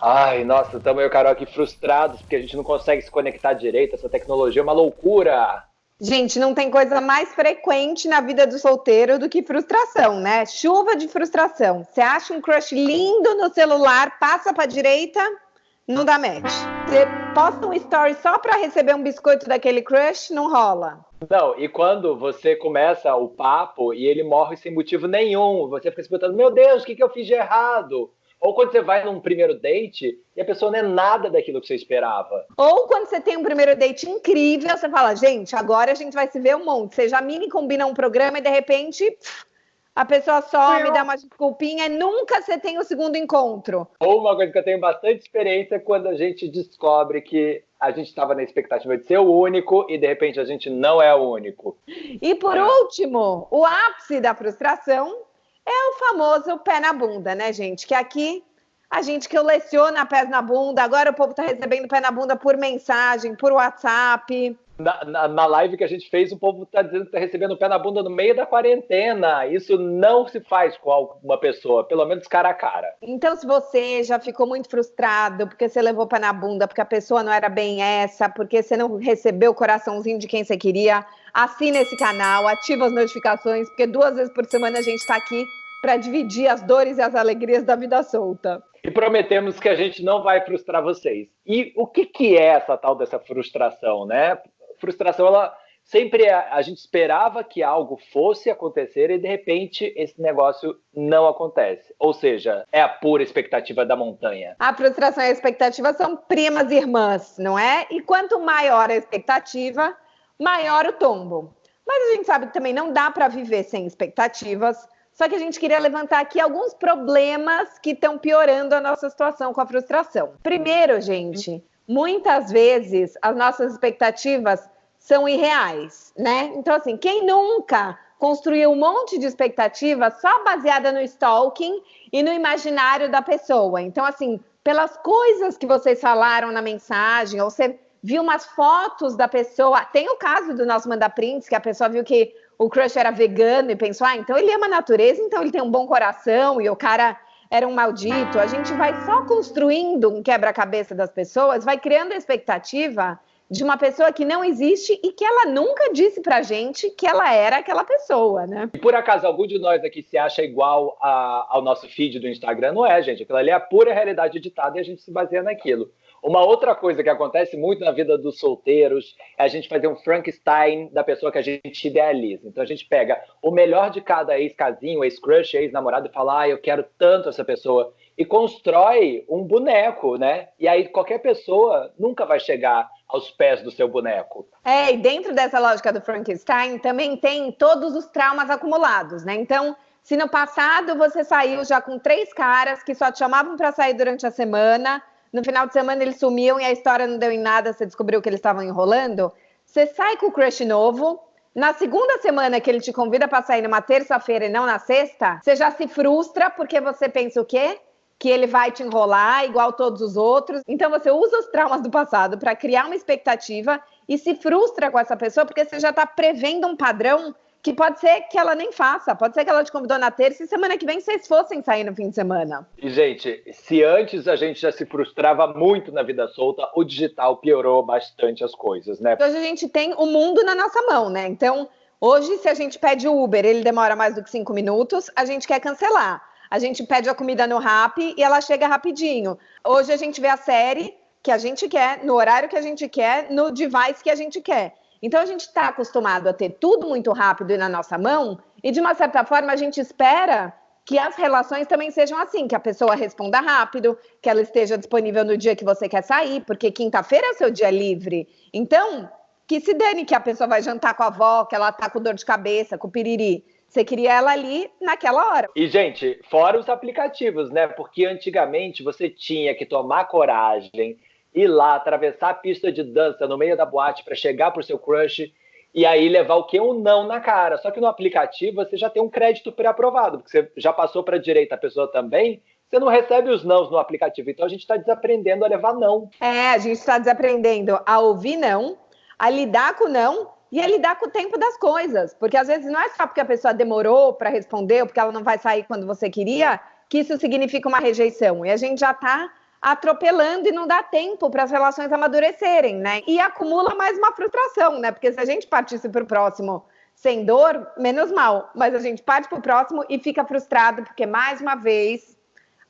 Ai, nossa, estamos eu e o Carol aqui frustrados porque a gente não consegue se conectar direito. Essa tecnologia é uma loucura. Gente, não tem coisa mais frequente na vida do solteiro do que frustração, né? Chuva de frustração. Você acha um crush lindo no celular, passa pra direita, não dá match. Você posta um story só pra receber um biscoito daquele crush, não rola. Não, e quando você começa o papo e ele morre sem motivo nenhum, você fica se perguntando, meu Deus, o que eu fiz de errado? Ou quando você vai num primeiro date e a pessoa não é nada daquilo que você esperava. Ou quando você tem um primeiro date incrível, você fala, gente, agora a gente vai se ver um monte. Você já mini combina um programa e de repente a pessoa some, dá uma desculpinha e nunca você tem o segundo encontro. Ou uma coisa que eu tenho bastante experiência é quando a gente descobre que a gente estava na expectativa de ser o único e de repente a gente não é o único. E por último, o ápice da frustração é o famoso pé na bunda, né, gente? Que aqui a gente que leciona pés na bunda, agora o povo tá recebendo pé na bunda por mensagem, por WhatsApp. Na live que a gente fez, o povo tá dizendo que tá recebendo pé na bunda no meio da quarentena. Isso não se faz com alguma pessoa, pelo menos cara a cara. Então, se você já ficou muito frustrado porque você levou pé na bunda, porque a pessoa não era bem essa, porque você não recebeu o coraçãozinho de quem você queria, assina esse canal, ativa as notificações, porque 2 vezes por semana a gente tá aqui para dividir as dores e as alegrias da vida solta. E prometemos que a gente não vai frustrar vocês. E o que é essa tal dessa frustração, né? Frustração, ela sempre a gente esperava que algo fosse acontecer e de repente esse negócio não acontece. Ou seja, é a pura expectativa da montanha. A frustração e a expectativa são primas irmãs, não é? E quanto maior a expectativa, maior o tombo. Mas a gente sabe que também não dá para viver sem expectativas. Só que a gente queria levantar aqui alguns problemas que estão piorando a nossa situação com a frustração. Primeiro, gente, muitas vezes as nossas expectativas são irreais, né? Então, assim, quem nunca construiu um monte de expectativa só baseada no stalking e no imaginário da pessoa? Então, assim, pelas coisas que vocês falaram na mensagem, ou você viu umas fotos da pessoa. Tem o caso do nosso Manda Prints, que a pessoa viu que o crush era vegano e pensou, então ele ama a natureza, então ele tem um bom coração, e o cara era um maldito. A gente vai só construindo um quebra-cabeça das pessoas, vai criando a expectativa de uma pessoa que não existe e que ela nunca disse pra gente que ela era aquela pessoa, né? E por acaso algum de nós aqui se acha igual ao nosso feed do Instagram? Não é, gente. Aquilo ali é a pura realidade editada e a gente se baseia naquilo. Uma outra coisa que acontece muito na vida dos solteiros é a gente fazer um Frankenstein da pessoa que a gente idealiza. Então a gente pega o melhor de cada ex-casinho, ex-crush, ex-namorado e fala, eu quero tanto essa pessoa. E constrói um boneco, né? E aí qualquer pessoa nunca vai chegar aos pés do seu boneco. E dentro dessa lógica do Frankenstein também tem todos os traumas acumulados, né? Então, se no passado você saiu já com 3 caras que só te chamavam para sair durante a semana, no final de semana eles sumiam e a história não deu em nada, você descobriu que eles estavam enrolando, você sai com o crush novo, na segunda semana que ele te convida para sair numa terça-feira e não na sexta, você já se frustra porque você pensa o quê? Que ele vai te enrolar igual todos os outros. Então você usa os traumas do passado para criar uma expectativa e se frustra com essa pessoa porque você já está prevendo um padrão que pode ser que ela nem faça, pode ser que ela te convidou na terça e semana que vem vocês fossem sair no fim de semana. E, gente, se antes a gente já se frustrava muito na vida solta, o digital piorou bastante as coisas, né? Hoje a gente tem o mundo na nossa mão, né? Então, hoje se a gente pede o Uber, ele demora mais do que 5 minutos, a gente quer cancelar. A gente pede a comida no Rappi e ela chega rapidinho. Hoje a gente vê a série que a gente quer, no horário que a gente quer, no device que a gente quer. Então a gente está acostumado a ter tudo muito rápido e na nossa mão, e de uma certa forma a gente espera que as relações também sejam assim, que a pessoa responda rápido, que ela esteja disponível no dia que você quer sair, porque quinta-feira é o seu dia livre. Então, que se dane que a pessoa vai jantar com a avó, que ela tá com dor de cabeça, com piriri. Você queria ela ali naquela hora. E, gente, fora os aplicativos, né? Porque antigamente você tinha que tomar coragem, ir lá, atravessar a pista de dança no meio da boate para chegar pro seu crush e aí levar o quê? Um não na cara. Só que no aplicativo você já tem um crédito pré-aprovado, porque você já passou para a direita a pessoa também, você não recebe os nãos no aplicativo. Então a gente está desaprendendo a levar não. A gente está desaprendendo a ouvir não, a lidar com não, e a lidar com o tempo das coisas. Porque às vezes não é só porque a pessoa demorou para responder ou porque ela não vai sair quando você queria, que isso significa uma rejeição. E a gente já está atropelando e não dá tempo para as relações amadurecerem, né? E acumula mais uma frustração, né? Porque se a gente partisse para o próximo sem dor, menos mal. Mas a gente parte para o próximo e fica frustrado porque, mais uma vez,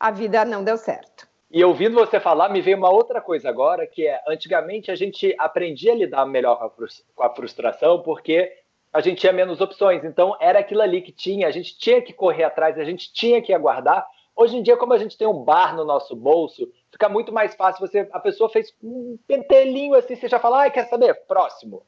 a vida não deu certo. E ouvindo você falar, me veio uma outra coisa agora, que é, antigamente a gente aprendia a lidar melhor com a frustração porque a gente tinha menos opções. Então, era aquilo ali que tinha, a gente tinha que correr atrás, a gente tinha que aguardar. Hoje em dia, como a gente tem um bar no nosso bolso, fica muito mais fácil. A pessoa fez um pentelinho assim, você já fala, quer saber? Próximo.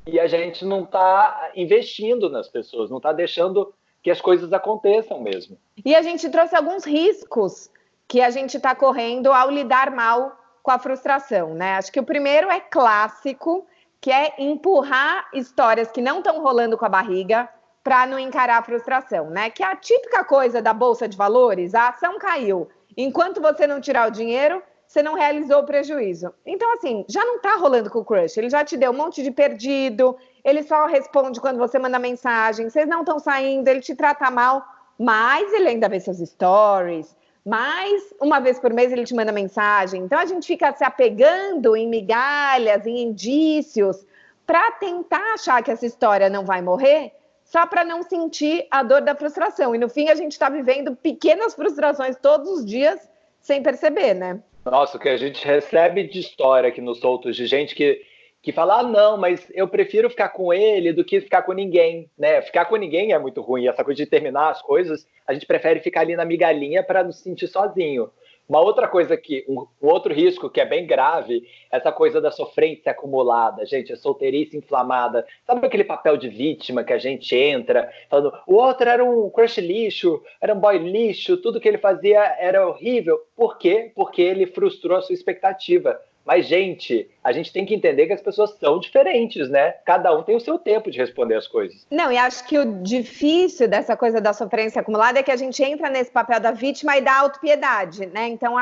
E a gente não está investindo nas pessoas, não está deixando que as coisas aconteçam mesmo. E a gente trouxe alguns riscos que a gente está correndo ao lidar mal com a frustração, né? Acho que o primeiro é clássico, que é empurrar histórias que não estão rolando com a barriga para não encarar a frustração, né? Que é a típica coisa da bolsa de valores, a ação caiu. Enquanto você não tirar o dinheiro, você não realizou o prejuízo. Então, assim, já não tá rolando com o crush, ele já te deu um monte de perdido, ele só responde quando você manda mensagem, vocês não estão saindo, ele te trata mal, mas ele ainda vê seus stories, mas uma vez por mês ele te manda mensagem. Então, a gente fica se apegando em migalhas, em indícios, para tentar achar que essa história não vai morrer, só para não sentir a dor da frustração. E no fim, a gente está vivendo pequenas frustrações todos os dias, sem perceber, né? Nossa, o que a gente recebe de história aqui nos Soltos, de gente que fala, não, mas eu prefiro ficar com ele do que ficar com ninguém, né? Ficar com ninguém é muito ruim, essa coisa de terminar as coisas, a gente prefere ficar ali na migalhinha para não se sentir sozinho. Uma outra coisa um outro risco que é bem grave, essa coisa da sofrência acumulada, gente, a solteirice inflamada. Sabe aquele papel de vítima que a gente entra, falando, o outro era um crush lixo, era um boy lixo, tudo que ele fazia era horrível. Por quê? Porque ele frustrou a sua expectativa. Mas, gente, a gente tem que entender que as pessoas são diferentes, né? Cada um tem o seu tempo de responder as coisas. Não, e acho que o difícil dessa coisa da sofrência acumulada é que a gente entra nesse papel da vítima e da autopiedade, né? Então,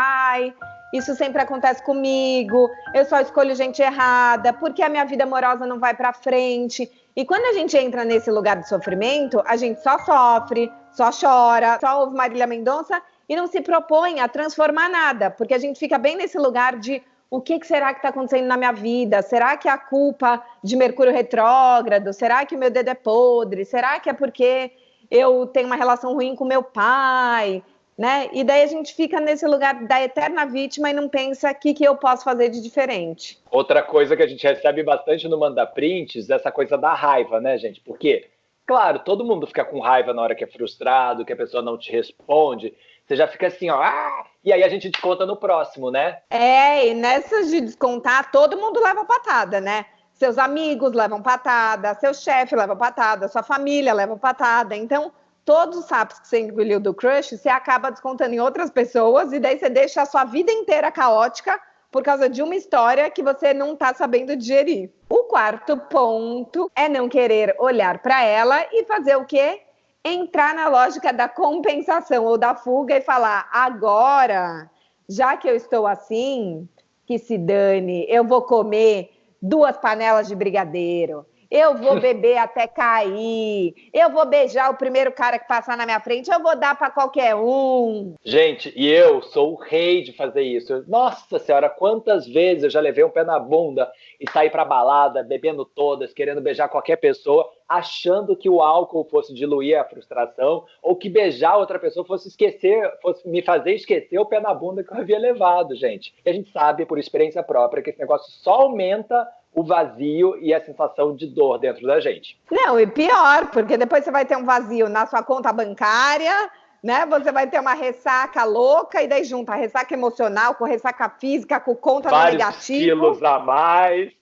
isso sempre acontece comigo, eu só escolho gente errada, porque a minha vida amorosa não vai pra frente. E quando a gente entra nesse lugar de sofrimento, a gente só sofre, só chora, só ouve Marília Mendonça e não se propõe a transformar nada, porque a gente fica bem nesse lugar de o que será que está acontecendo na minha vida? Será que é a culpa de Mercúrio retrógrado? Será que o meu dedo é podre? Será que é porque eu tenho uma relação ruim com meu pai? Né? E daí a gente fica nesse lugar da eterna vítima e não pensa o que eu posso fazer de diferente. Outra coisa que a gente recebe bastante no Manda Prints é essa coisa da raiva, né, gente? Porque, claro, todo mundo fica com raiva na hora que é frustrado, que a pessoa não te responde. Você já fica assim, ó, e aí a gente desconta no próximo, né? E nessas de descontar, todo mundo leva patada, né? Seus amigos levam patada, seu chefe leva patada, sua família leva patada. Então, todos os sapos que você engoliu do crush, você acaba descontando em outras pessoas e daí você deixa a sua vida inteira caótica por causa de uma história que você não tá sabendo digerir. O quarto ponto é não querer olhar para ela e fazer o quê? Entrar na lógica da compensação ou da fuga e falar, agora, já que eu estou assim, que se dane, eu vou comer 2 panelas de brigadeiro, eu vou beber até cair, eu vou beijar o primeiro cara que passar na minha frente, eu vou dar para qualquer um. Gente, e eu sou o rei de fazer isso. Nossa senhora, quantas vezes eu já levei um pé na bunda e saí pra balada, bebendo todas, querendo beijar qualquer pessoa, achando que o álcool fosse diluir a frustração, ou que beijar outra pessoa fosse me fazer esquecer o pé na bunda que eu havia levado, gente. E a gente sabe, por experiência própria, que esse negócio só aumenta o vazio e a sensação de dor dentro da gente. Não, e pior, porque depois você vai ter um vazio na sua conta bancária, né? Você vai ter uma ressaca louca e daí junta a ressaca emocional com ressaca física, com conta no negativo. Vários quilos a mais.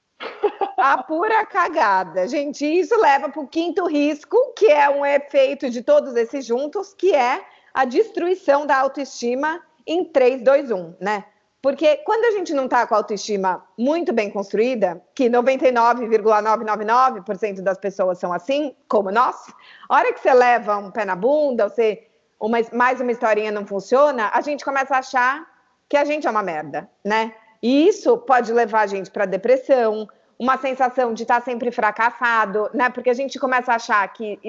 A pura cagada. Gente, isso leva para o quinto risco, que é um efeito de todos esses juntos, que é a destruição da autoestima em 3, 2, 1, né? Porque quando a gente não está com a autoestima muito bem construída, que 99,999% das pessoas são assim, como nós, a hora que você leva um pé na bunda, mais uma historinha não funciona, a gente começa a achar que a gente é uma merda, né? E isso pode levar a gente para depressão, uma sensação de estar sempre fracassado, né? Porque a gente começa a achar que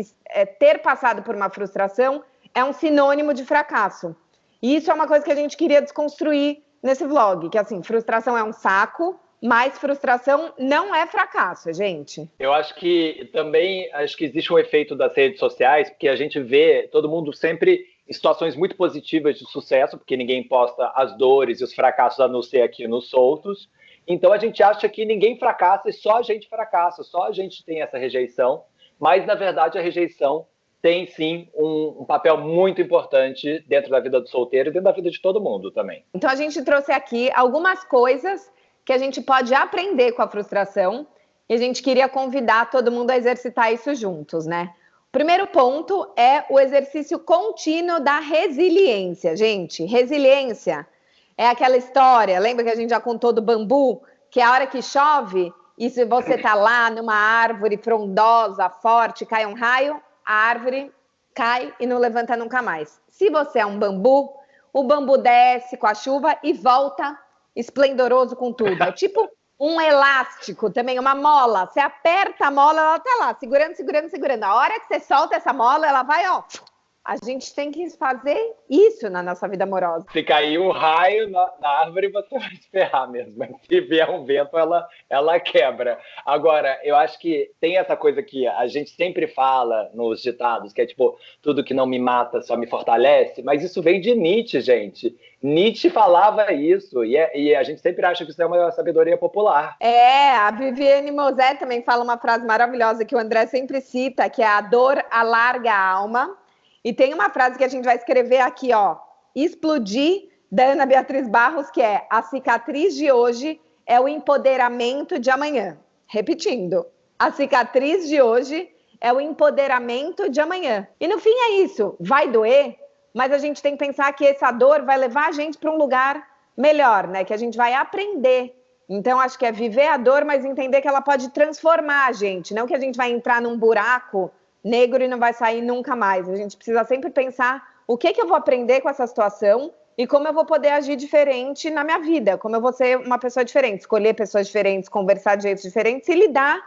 ter passado por uma frustração é um sinônimo de fracasso. E isso é uma coisa que a gente queria desconstruir nesse vlog, que assim, frustração é um saco, mas frustração não é fracasso, gente. Eu acho que também existe um efeito das redes sociais, porque a gente vê todo mundo sempre em situações muito positivas de sucesso, porque ninguém posta as dores e os fracassos a não ser aqui nos soltos. Então a gente acha que ninguém fracassa e só a gente fracassa, só a gente tem essa rejeição, mas na verdade a rejeição tem sim um papel muito importante dentro da vida do solteiro e dentro da vida de todo mundo também. Então a gente trouxe aqui algumas coisas que a gente pode aprender com a frustração e a gente queria convidar todo mundo a exercitar isso juntos, né? O primeiro ponto é o exercício contínuo da resiliência. Gente, resiliência é aquela história, lembra que a gente já contou do bambu? Que a hora que chove, e se você tá lá numa árvore frondosa, forte, cai um raio, a árvore cai e não levanta nunca mais. Se você é um bambu, o bambu desce com a chuva e volta esplendoroso com tudo. É tipo um elástico também, uma mola. Você aperta a mola, ela tá lá, segurando, segurando, segurando. A hora que você solta essa mola, ela vai, ó. A gente tem que fazer isso na nossa vida amorosa. Se cair um raio na árvore, você vai se ferrar mesmo. Mas se vier um vento, ela quebra. Agora, eu acho que tem essa coisa que a gente sempre fala nos ditados, que é tipo, tudo que não me mata só me fortalece. Mas isso vem de Nietzsche, gente. Nietzsche falava isso, e a gente sempre acha que isso é uma sabedoria popular. A Viviane Mosé também fala uma frase maravilhosa que o André sempre cita, que é a dor alarga a alma. E tem uma frase que a gente vai escrever aqui, ó, explodir, da Ana Beatriz Barros, que é: a cicatriz de hoje é o empoderamento de amanhã. Repetindo, a cicatriz de hoje é o empoderamento de amanhã. E no fim é isso, vai doer, mas a gente tem que pensar que essa dor vai levar a gente para um lugar melhor, né? Que a gente vai aprender. Então acho que é viver a dor, mas entender que ela pode transformar a gente, não que a gente vai entrar num buraco negro e não vai sair nunca mais. A gente precisa sempre pensar o que eu vou aprender com essa situação e como eu vou poder agir diferente na minha vida, como eu vou ser uma pessoa diferente, escolher pessoas diferentes, conversar de jeitos diferentes e lidar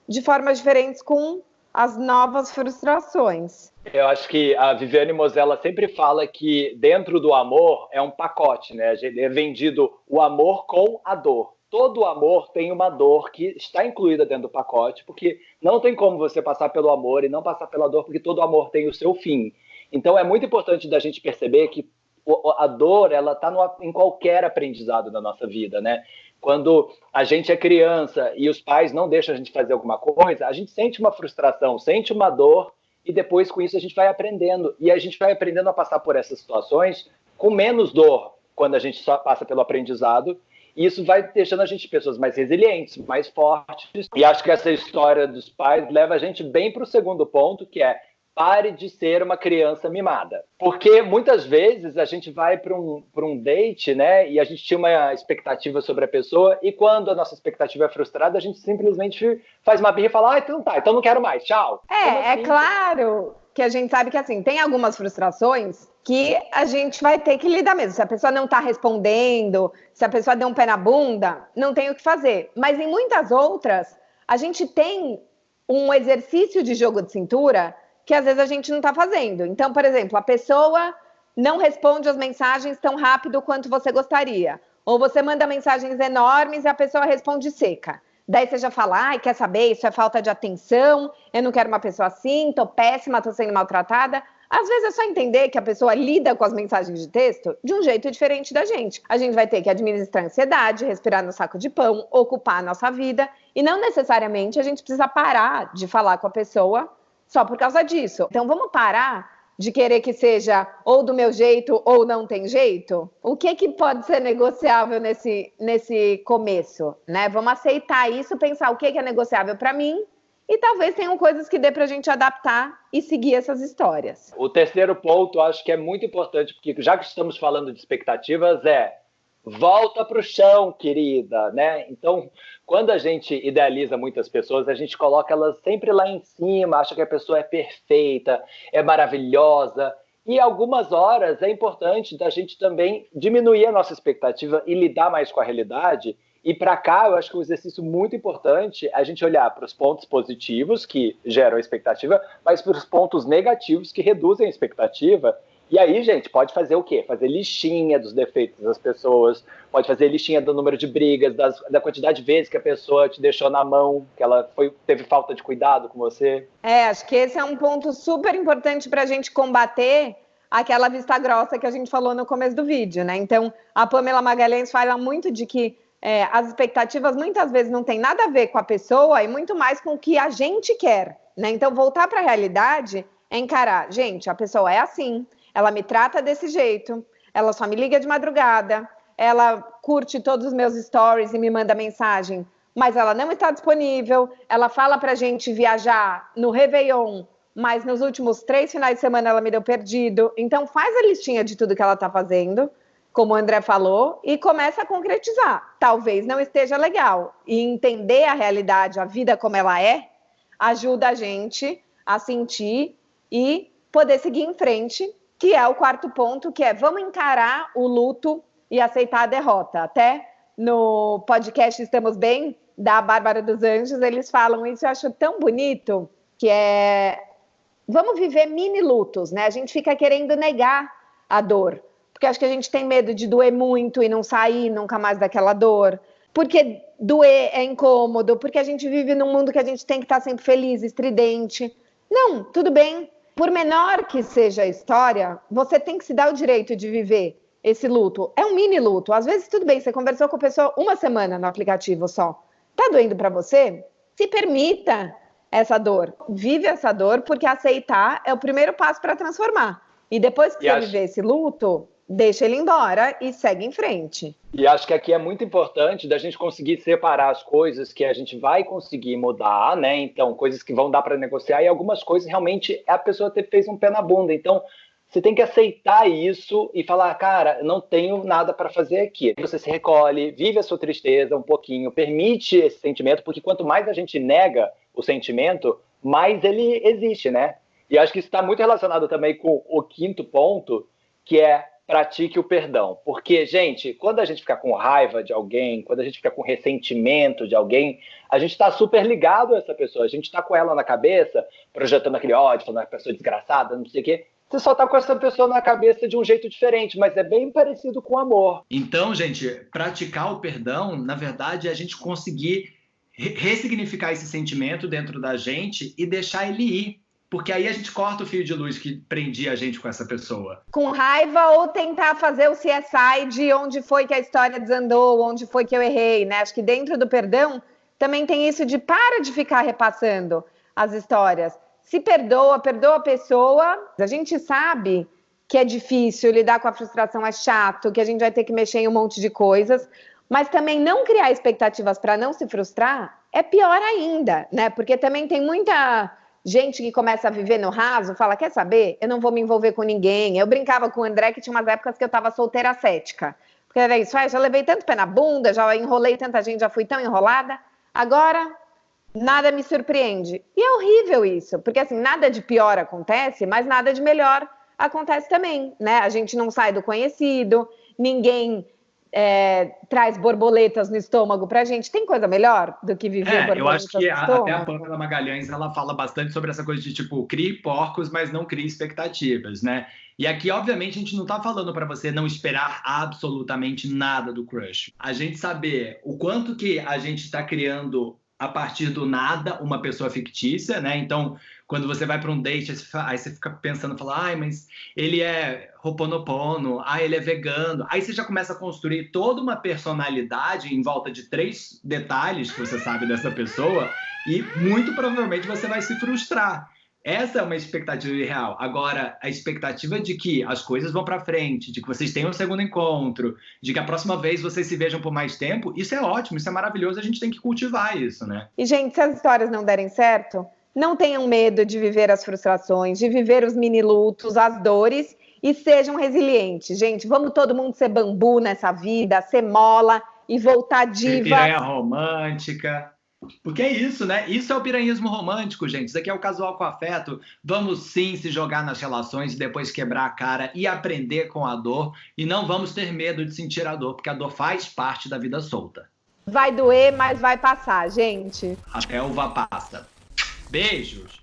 de formas diferentes com as novas frustrações. Eu acho que a Viviane Mosella sempre fala que dentro do amor é um pacote, né? É vendido o amor com a dor. Todo amor tem uma dor que está incluída dentro do pacote, porque não tem como você passar pelo amor e não passar pela dor, porque todo amor tem o seu fim. Então é muito importante da gente perceber que a dor, ela está em qualquer aprendizado da nossa vida, né? Quando a gente é criança e os pais não deixam a gente fazer alguma coisa, a gente sente uma frustração, sente uma dor, e depois com isso a gente vai aprendendo. E a gente vai aprendendo a passar por essas situações com menos dor, quando a gente só passa pelo aprendizado. E isso vai deixando a gente pessoas mais resilientes, mais fortes. E acho que essa história dos pais leva a gente bem para o segundo ponto, que é: pare de ser uma criança mimada. Porque muitas vezes a gente vai para um date, né? E a gente tinha uma expectativa sobre a pessoa, e quando a nossa expectativa é frustrada, a gente simplesmente faz uma birra e fala: então tá, então não quero mais, tchau. É claro que a gente sabe que assim, tem algumas frustrações que a gente vai ter que lidar mesmo. Se a pessoa não tá respondendo, se a pessoa deu um pé na bunda, não tem o que fazer. Mas em muitas outras, a gente tem um exercício de jogo de cintura que às vezes a gente não tá fazendo. Então, por exemplo, a pessoa não responde as mensagens tão rápido quanto você gostaria. Ou você manda mensagens enormes e a pessoa responde seca. Daí você já fala: ai, quer saber, isso é falta de atenção, eu não quero uma pessoa assim, tô péssima, tô sendo maltratada. Às vezes é só entender que a pessoa lida com as mensagens de texto de um jeito diferente da gente. A gente vai ter que administrar a ansiedade, respirar no saco de pão, ocupar a nossa vida, e não necessariamente a gente precisa parar de falar com a pessoa só por causa disso. Então vamos parar de querer que seja ou do meu jeito ou não tem jeito? O que pode ser negociável nesse começo, né? Vamos aceitar isso, pensar o que é negociável para mim, e talvez tenham coisas que dê para a gente adaptar e seguir essas histórias. O terceiro ponto, acho que é muito importante, porque já que estamos falando de expectativas, volta para o chão, querida, né? Então, quando a gente idealiza muitas pessoas, a gente coloca elas sempre lá em cima, acha que a pessoa é perfeita, é maravilhosa. E algumas horas é importante da gente também diminuir a nossa expectativa e lidar mais com a realidade. E para cá, eu acho que um exercício muito importante é a gente olhar para os pontos positivos que geram a expectativa, mas para os pontos negativos que reduzem a expectativa, E aí, gente, pode fazer o quê? Fazer listinha dos defeitos das pessoas, pode fazer listinha do número de brigas, da quantidade de vezes que a pessoa te deixou na mão, que ela teve falta de cuidado com você. Acho que esse é um ponto super importante para a gente combater aquela vista grossa que a gente falou no começo do vídeo, né? Então, a Pamela Magalhães fala muito de que as expectativas muitas vezes não tem nada a ver com a pessoa e muito mais com o que a gente quer, né? Então, voltar para a realidade é encarar, gente, a pessoa é assim, ela me trata desse jeito, ela só me liga de madrugada, ela curte todos os meus stories e me manda mensagem, mas ela não está disponível, ela fala pra gente viajar no Réveillon, mas nos últimos 3 finais de semana ela me deu perdido. Então faz a listinha de tudo que ela está fazendo, como o André falou, e começa a concretizar. Talvez não esteja legal. E entender a realidade, a vida como ela é, ajuda a gente a sentir e poder seguir em frente, que é o quarto ponto, que é vamos encarar o luto e aceitar a derrota. Até no podcast Estamos Bem, da Bárbara dos Anjos, eles falam isso, eu acho tão bonito, que é vamos viver mini lutos, né? A gente fica querendo negar a dor, porque acho que a gente tem medo de doer muito e não sair nunca mais daquela dor, porque doer é incômodo, porque a gente vive num mundo que a gente tem que estar sempre feliz, estridente. Não, tudo bem. Por menor que seja a história, você tem que se dar o direito de viver esse luto. É um mini luto. Às vezes, tudo bem, você conversou com a pessoa 1 semana no aplicativo só. Tá doendo para você? Se permita essa dor. Vive essa dor, porque aceitar é o primeiro passo para transformar. E depois que você viver esse luto, deixa ele embora e segue em frente. E acho que aqui é muito importante da gente conseguir separar as coisas que a gente vai conseguir mudar, né? Então, coisas que vão dar para negociar e algumas coisas realmente a pessoa fez um pé na bunda. Então, você tem que aceitar isso e falar, cara, não tenho nada para fazer aqui. Você se recolhe, vive a sua tristeza um pouquinho, permite esse sentimento, porque quanto mais a gente nega o sentimento, mais ele existe, né? E acho que isso está muito relacionado também com o quinto ponto, que é pratique o perdão. Porque, gente, quando a gente fica com raiva de alguém, quando a gente fica com ressentimento de alguém, a gente está super ligado a essa pessoa, a gente está com ela na cabeça, projetando aquele ódio, falando que a pessoa é desgraçada, não sei o quê. Você só tá com essa pessoa na cabeça de um jeito diferente, mas é bem parecido com o amor. Então, gente, praticar o perdão, na verdade, é a gente conseguir ressignificar esse sentimento dentro da gente e deixar ele ir. Porque aí a gente corta o fio de luz que prendia a gente com essa pessoa. Com raiva ou tentar fazer o CSI de onde foi que a história desandou, onde foi que eu errei, né? Acho que dentro do perdão também tem isso de para de ficar repassando as histórias. Se perdoa, perdoa a pessoa. A gente sabe que é difícil, lidar com a frustração é chato, que a gente vai ter que mexer em um monte de coisas, mas também não criar expectativas para não se frustrar é pior ainda, né? Porque também tem muita gente que começa a viver no raso, fala, quer saber? Eu não vou me envolver com ninguém. Eu brincava com o André que tinha umas épocas que eu estava solteira cética. Porque era isso, já levei tanto pé na bunda, já enrolei tanta gente, já fui tão enrolada. Agora, nada me surpreende. E é horrível isso, porque assim, nada de pior acontece, mas nada de melhor acontece também, né? A gente não sai do conhecido, ninguém traz borboletas no estômago pra gente. Tem coisa melhor do que viver borboletas eu acho que no estômago? até a Pamela Magalhães, ela fala bastante sobre essa coisa de, tipo, crie porcos, mas não crie expectativas, né? E aqui, obviamente, a gente não tá falando para você não esperar absolutamente nada do crush. A gente saber o quanto que a gente tá criando a partir do nada uma pessoa fictícia, né? Então, quando você vai para um date, aí você fica pensando, fala, ai, mas ele é ho'oponopono, ele é vegano. Aí você já começa a construir toda uma personalidade em volta de 3 detalhes que você sabe dessa pessoa e muito provavelmente você vai se frustrar. Essa é uma expectativa irreal. Agora, a expectativa de que as coisas vão para frente, de que vocês tenham um segundo encontro, de que a próxima vez vocês se vejam por mais tempo, isso é ótimo, isso é maravilhoso, a gente tem que cultivar isso, né? E, gente, se as histórias não derem certo, não tenham medo de viver as frustrações, de viver os mini lutos, as dores, e sejam resilientes. Gente, vamos todo mundo ser bambu nessa vida, ser mola e voltar diva. Piranha romântica. Porque é isso, né? Isso é o piranhismo romântico, gente. Isso aqui é o casual com afeto. Vamos sim se jogar nas relações e depois quebrar a cara e aprender com a dor. E não vamos ter medo de sentir a dor, porque a dor faz parte da vida solta. Vai doer, mas vai passar, gente. Até uva passa. Beijos!